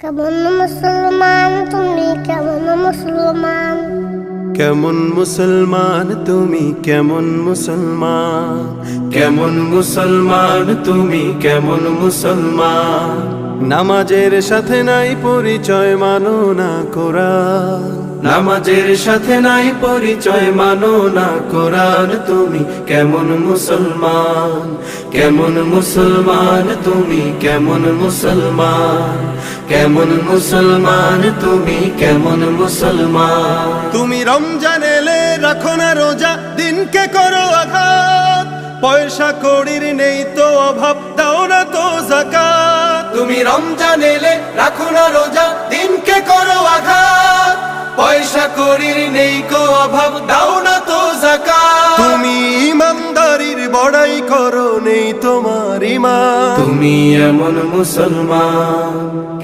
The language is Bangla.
কেমন মুসলমান তুমি, কেমন মুসলমান? কেমন মুসলমান তুমি, কেমন মুসলমান? কেমন মুসলমান তুমি, কেমন মুসলমান? নামাজের সাথে নাই পরিচয়, মানো না কোরআন। নামাজের সাথে নাই পরিচয়, মানো না কোরআন। তুমি কেমন মুসলমান? কেমন মুসলমান তুমি, কেমন মুসলমান? কেমন মুসলমান তুমি, কেমন মুসলমান? তুমি রমজান এলে রাখো না রোজা, দিনকে করো আঘাত। পয়সা কড়ির নেই তো অভাব, দাও না তো যাকাত। তুমি রমজান এলে রাখো না রোজা, দিনকে করো আঘাত। পয়সা কড়ির নেই কো অভাব, দাও না তো যাকাত। তুমি ইমানদারির বড়াই করো, নেই তোমার ঈমান। তুমি এমন মুসলমান।